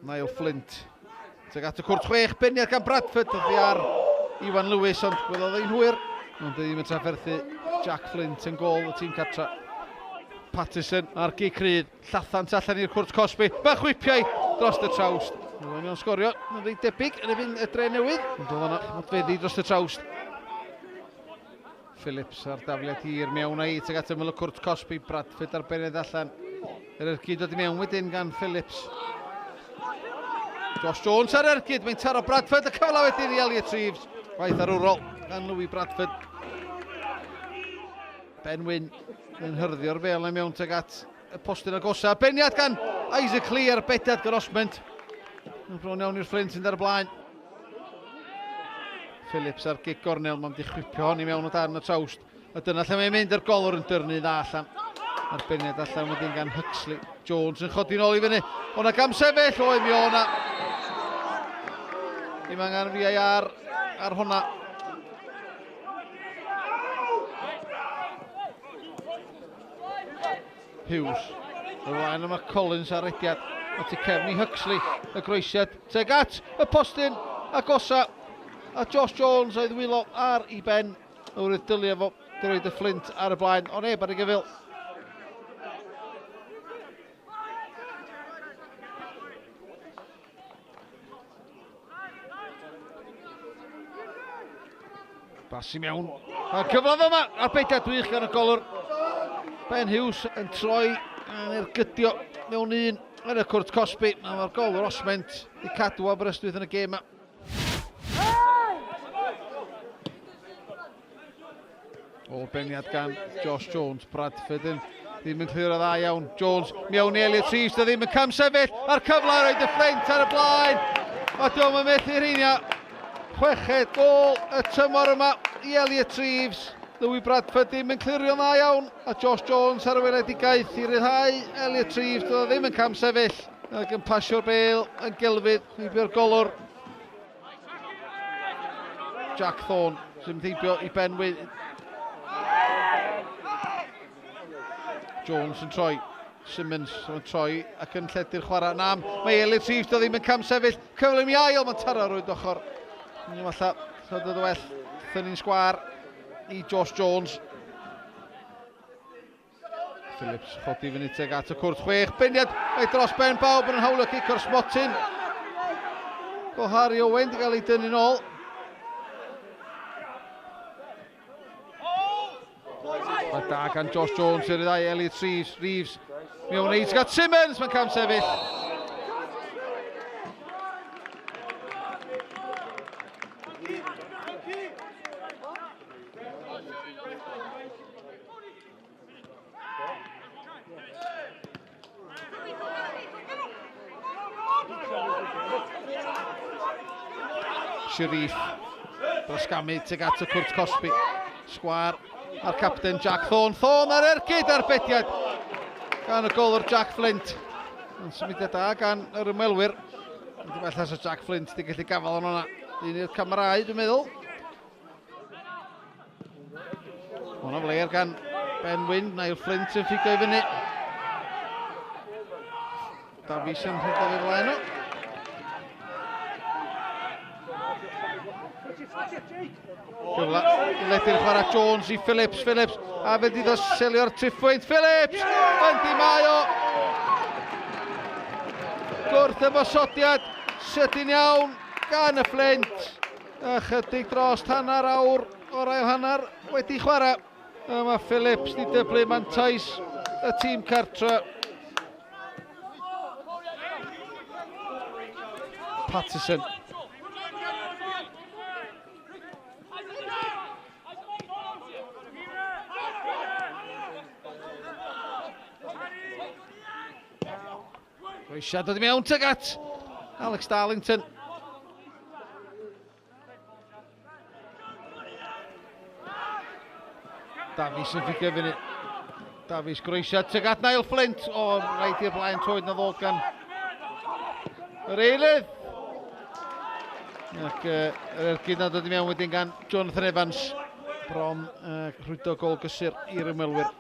Niall Fflint. Teg at y cwrt 6 beniad gan Bradford. Ydy ar Iwan Lewis, ond gwelodd ein hwyr. Ond ddim yn trafferthu Jack Fflint yn gol y tîm cartra. Patterson ar gig rhydd. Llathant allan i'r cwrt Cosby. Bach whipiau dros y trawst. Mae'n o'n sgorio. Mae'n rhaid debyg yn erbyn y dre newydd. Ond oedd yna nodfeddi dros y trawst. Phillips ar dafliad hir mewn â'i teg at ymwyl y cwrt Cosby. Bradford ar benedd allan. Yr ergyd dod i mewn wedyn gan Phillips. Josh Jones ar ergyd. Mae'n taro Bradford. Y cyfle wedyn i Elliot Reeves. Waith ar wrol gan Louis Bradford. Ben Wyn yn hyrddi'r fel yn mewn teg at y postyn agosa. Beniad gan Isaac Lee ar bediad gan Osment. Yn bron iawn i'r Fflint sy'n dar blaen. Phillips ar gig gornel, mae'n di chwipio hon i mewn o darn y trawst. A dyna lle mae'n mynd i'r golwr yn dyrnu dda allan. A'r beniad allan wedyn gan Huxley. Jones yn chodi nôl i fyny. O'na gam sefyll, o'i mi o'na. Dim angen VAR ar hwnna. Hughes. Y flaen yma Collins ar rediad. At i cefn i Huxley. Y groesiad. Teg at y postyn agosa. A Josh Jones oedd wylo ar i ben. Wrth dylio fo. Di roed y Fflint ar y blaen. O neb ar y gyfil. Basi mewn. A cyflaf yma ar beidiad dwych gan y golwr. Ben Hughes yn troi yn ergydio mewn un yn y cwrt Cosby. A mae'r golwr Osment i cadw Aberystwyth yn y gêm yma. O beniad gan Josh Jones. Bradford ddim yn clir o dda iawn. Jones mewn i Elliot Reeves. Dy ddim yn cam sefyll ar cyfle roed y Fflint ar y blaen. A diolch yn methu'r rheina. Chweched gol y tymor yma i Elliot Reeves. Louis Bradford ddim yn clirio'n dda iawn. A Josh Jones ar y weledigaeth i ryddhau Elliot Reeves. Doedd ddim yn cam sefyll. Ac yn pasio'r bêl yn gelfydd. Heibio'r golwr. Jack Thorne sy'n heibio i Ben Wyn. Jones yn troi. Simmons yn troi ac yn lledu'r chwarae. Nam, mae Elliot Reeves doedd ddim yn cam sefyll. Cyflym i ail, mae'n taro rwy'n ochr. Ni'n falla, doedd y well, ffynnu'n sgwar i Josh Jones. Phillips chodi fyny teg at y cwrt 6. Beniad ei dros ben bawb yn hawlio cic o'r smotyn. Go Harry Owen di gael ei dynnu nôl. A da gan Josh Jones i'r ddau Elliot Reeves. Mewn eid gat Simmons, mae'n cam sefyll. Sharif Brasgamu teg at y cwrt Cosby. Sgwar a'r capten Jack Thorne. Thorne ar ergyd ar bediad gan y golwr Jack Fflint. Yn symudiad da gan yr ymwelwyr. Ond well as y Jack Fflint di gallu gafal yn hwnna. Un i'r camerau dwi'n meddwl. Hwna fleir gan Ben Wyn. Niall Fflint yn ffigio i fyny. Davies yn rhedeg i'r flaen o. Cyfla i ledu'r chwarae Jones i Phillips. A fe di selio'r triffwynt. Phillips yn dimau o. Gwrth y fosodiad. Sydyn iawn gan y Fflint. A chydig dros hanner awr o'r ail hanner wedi chwarae. A mae Phillips di dyblu mantais y tîm cartra. Patterson. Roesiad dod i mewn teg at Alex Darlington. Davies yn ffigio fyny. Davies groesiad teg at Niall Fflint. O, rhaid i'r blaen troed na ddod gan yr eilydd. Ac yr ergyd na dod i mewn wedyn gan Jonathan Evans. Bron rhwydo gol gysur i'r ymwelwyr.